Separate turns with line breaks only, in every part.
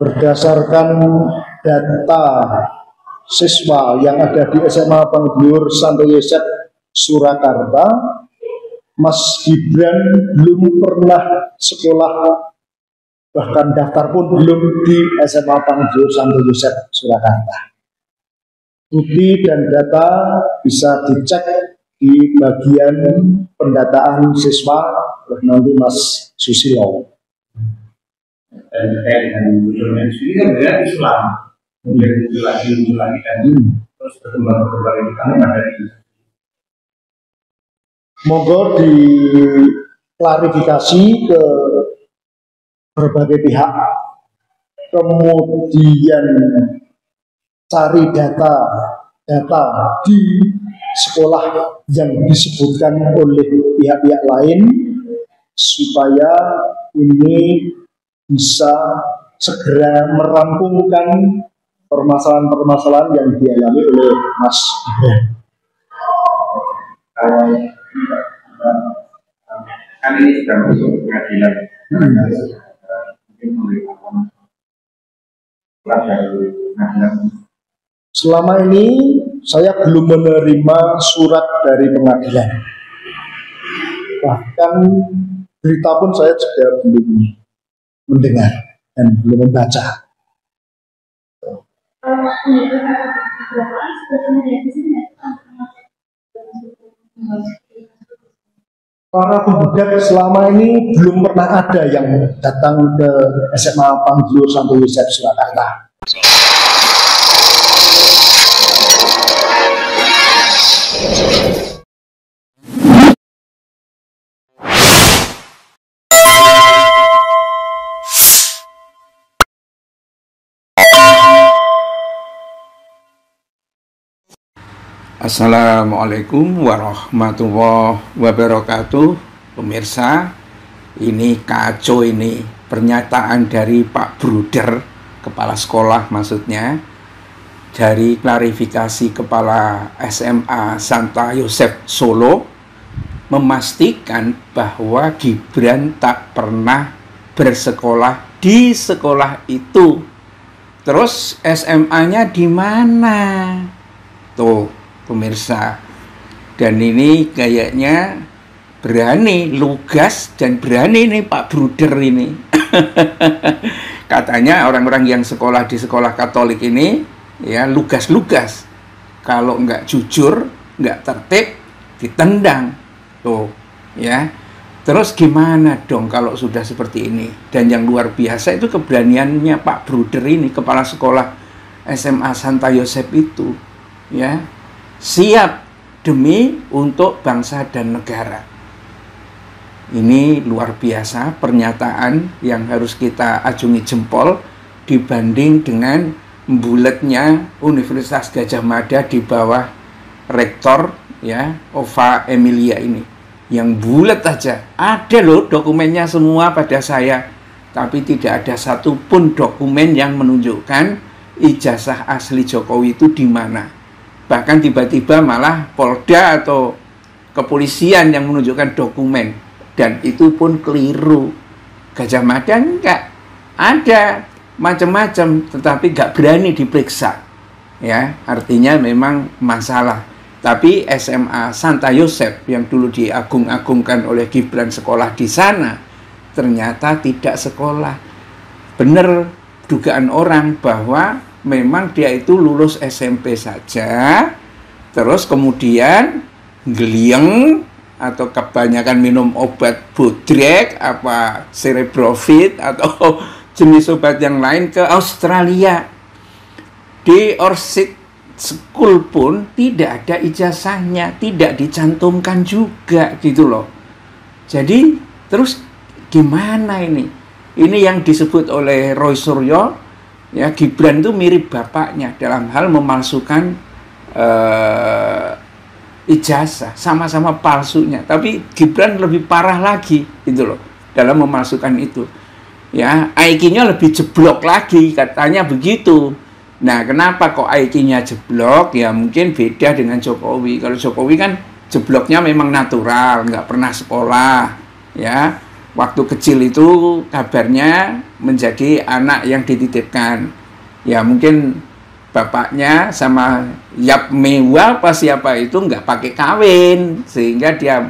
Berdasarkan data siswa yang ada di SMA Panggiur Santo Yosef Surakarta, Mas Gibran belum pernah sekolah, bahkan daftar pun belum di SMA Panggiur Santo Yosef Surakarta. Bukti dan data bisa dicek di bagian pendataan siswa nanti Mas Susilo.
Dan terkait dengan munculnya isu ini kan berarti Islam, kemudian muncul lagi dan terus berkembang ini kami ada di.
Moga diklarifikasi ke berbagai pihak, kemudian cari data di sekolah yang disebutkan oleh pihak-pihak lain supaya ini bisa segera merampungkan permasalahan-permasalahan yang dialami oleh Mas Gibran.
Kan ini sudah masuk pengadilan. Mungkin memberitahukan pengadilan.
Selama ini saya belum menerima surat dari pengadilan. Bahkan berita pun saya juga belum mendengar dan belum membaca. Para penggugat selama ini belum pernah ada yang datang ke SMA Panggiur Santo Yosef Surakarta.
Assalamualaikum warahmatullahi wabarakatuh. Pemirsa, ini kacau ini pernyataan dari Pak Bruder, kepala sekolah maksudnya, dari klarifikasi kepala SMA Santa Yosef Solo, memastikan bahwa Gibran tak pernah bersekolah di sekolah itu. Terus SMA-nya di mana? Tuh pemirsa, dan ini kayaknya berani, lugas dan berani nih Pak Bruder ini. Katanya orang-orang yang sekolah di sekolah Katolik ini ya lugas-lugas, kalau nggak jujur, nggak tertib, ditendang. Tuh ya, terus gimana dong kalau sudah seperti ini? Dan yang luar biasa itu keberaniannya Pak Bruder ini, kepala sekolah SMA Santa Yosef itu ya, siap demi untuk bangsa dan negara. Ini luar biasa pernyataan yang harus kita acungi jempol dibanding dengan bulatnya Universitas Gadjah Mada di bawah rektor ya Ova Emilia ini, yang bulat aja. Ada loh dokumennya semua pada saya, tapi tidak ada satupun dokumen yang menunjukkan ijazah asli Jokowi itu di mana. Bahkan tiba-tiba malah Polda atau kepolisian yang menunjukkan dokumen, dan itu pun keliru. Gadjah Mada enggak, ada macam-macam tetapi enggak berani diperiksa ya, artinya memang masalah. Tapi SMA Santa Yosef yang dulu diagung-agungkan oleh Gibran sekolah di sana, ternyata tidak sekolah. Benar dugaan orang bahwa memang dia itu lulus SMP saja, terus kemudian geliang atau kebanyakan minum obat bodrek, apa cerebrofit atau jenis obat yang lain ke Australia. Di Orchid School pun tidak ada ijazahnya, tidak dicantumkan juga gitu loh. Jadi terus gimana ini? Ini yang disebut oleh Roy Suryo ya, Gibran itu mirip bapaknya dalam hal memalsukan ijazah, sama-sama palsunya. Tapi Gibran lebih parah lagi gitu loh dalam memalsukan itu. Ya, IQ-nya lebih jeblok lagi, katanya begitu. Nah, kenapa kok IQ-nya jeblok? Ya mungkin beda dengan Jokowi. Kalau Jokowi kan jebloknya memang natural, nggak pernah sekolah, ya. waktu kecil itu kabarnya menjadi anak yang dititipkan. Ya mungkin bapaknya sama Yap Mewa apa siapa itu nggak pakai kawin, sehingga dia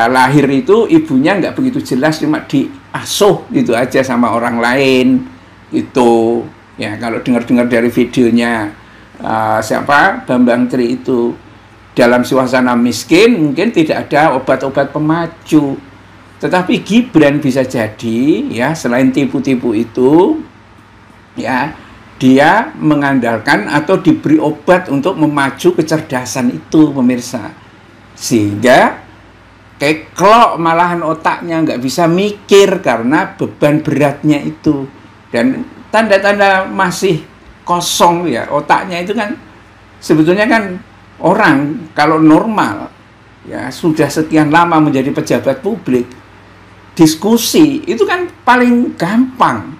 lahir itu ibunya nggak begitu jelas, cuma diasuh gitu aja sama orang lain itu. Ya kalau dengar-dengar dari videonya siapa Bambang Tri itu, dalam suasana miskin mungkin tidak ada obat-obat pemacu, tetapi Gibran bisa jadi ya selain tipu-tipu itu ya dia mengandalkan atau diberi obat untuk memacu kecerdasan itu, pemirsa, sehingga keklok malahan otaknya nggak bisa mikir karena beban beratnya itu. Dan tanda-tanda masih kosong ya otaknya itu kan sebetulnya kan orang kalau normal ya sudah sekian lama menjadi pejabat publik, diskusi itu kan paling gampang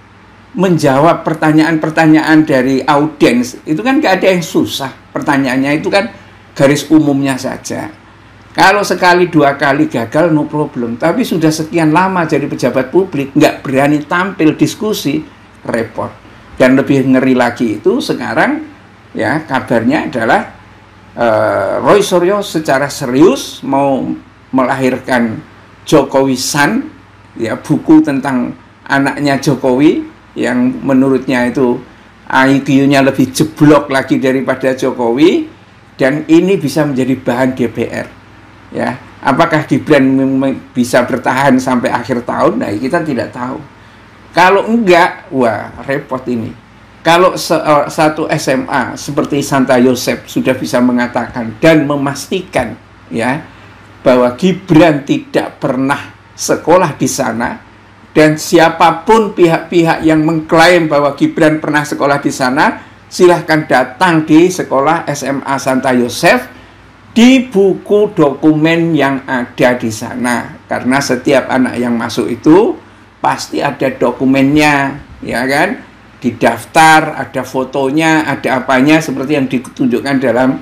menjawab pertanyaan-pertanyaan dari audiens, itu kan gak ada yang susah, pertanyaannya itu kan garis umumnya saja. Kalau sekali dua kali gagal no problem, tapi sudah sekian lama jadi pejabat publik nggak berani tampil diskusi, repot. Dan lebih ngeri lagi itu sekarang ya kabarnya adalah Roy Suryo secara serius mau melahirkan Jokowi San, ya buku tentang anaknya Jokowi yang menurutnya itu IQ-nya lebih jeblok lagi daripada Jokowi, dan ini bisa menjadi bahan DPR. Ya, apakah Gibran bisa bertahan sampai akhir tahun? Nah, kita tidak tahu. Kalau enggak, wah repot ini. Kalau satu SMA seperti Santa Yosef sudah bisa mengatakan dan memastikan ya bahwa Gibran tidak pernah sekolah di sana, dan siapapun pihak-pihak yang mengklaim bahwa Gibran pernah sekolah di sana, silahkan datang di sekolah SMA Santa Yosef, di buku dokumen yang ada di sana. Karena setiap anak yang masuk itu pasti ada dokumennya, ya kan? Didaftar, ada fotonya, ada apanya, seperti yang ditunjukkan dalam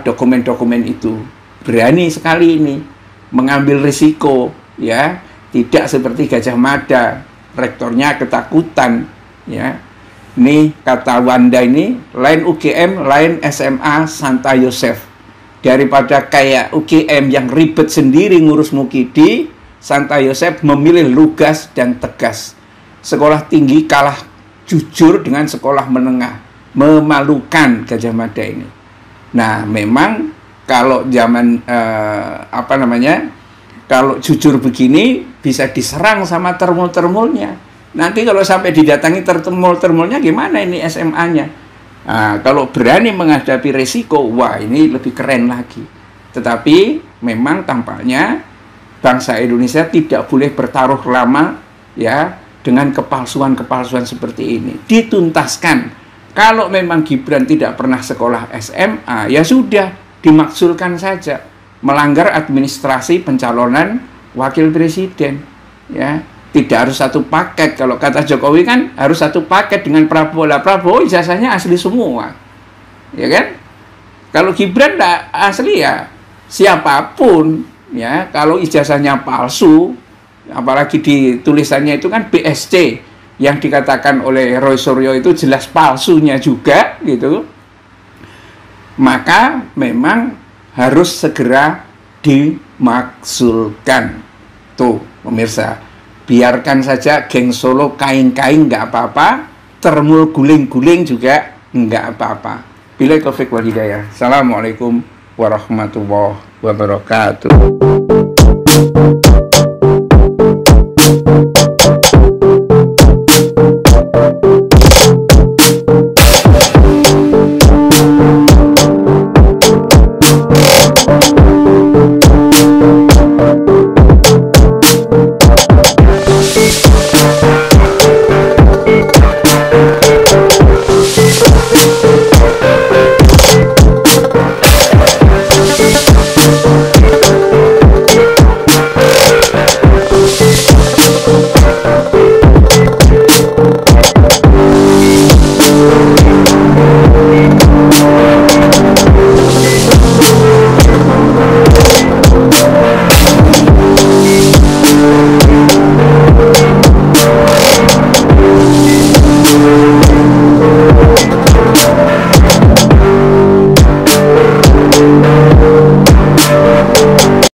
dokumen-dokumen itu. Berani sekali ini mengambil risiko, ya. Tidak seperti Gajah Mada, rektornya ketakutan, ya. Ini kata Wanda ini, lain UGM, lain SMA Santa Yosef. Daripada kayak UGM yang ribet sendiri ngurus Mukidi, Santa Yosef memilih lugas dan tegas. Sekolah tinggi kalah jujur dengan sekolah menengah. Memalukan Gajah Mada ini. Nah, memang kalau zaman kalau jujur begini bisa diserang sama termul-termulnya. Nanti kalau sampai didatangi termul-termulnya gimana ini SMA-nya? Nah, kalau berani menghadapi resiko, wah ini lebih keren lagi. Tetapi memang tampaknya bangsa Indonesia tidak boleh bertaruh lama ya dengan kepalsuan-kepalsuan seperti ini. Dituntaskan. Kalau memang Gibran tidak pernah sekolah SMA, ya sudah dimaksulkan saja. Melanggar administrasi pencalonan wakil presiden, ya tidak harus satu paket. Kalau kata Jokowi kan harus satu paket dengan Prabowo. Lah Prabowo ijazahnya asli semua, ya kan? Kalau Gibran tidak asli ya siapapun, ya kalau ijazahnya palsu, apalagi di tulisannya itu kan BSc yang dikatakan oleh Roy Suryo itu jelas palsunya juga gitu, maka memang harus segera dimaksulkan. Tuh pemirsa, biarkan saja geng Solo kain-kain nggak apa-apa, termul guling-guling juga nggak apa-apa. Billahi taufiq wal hidayah. Assalamualaikum warahmatullahi wabarakatuh.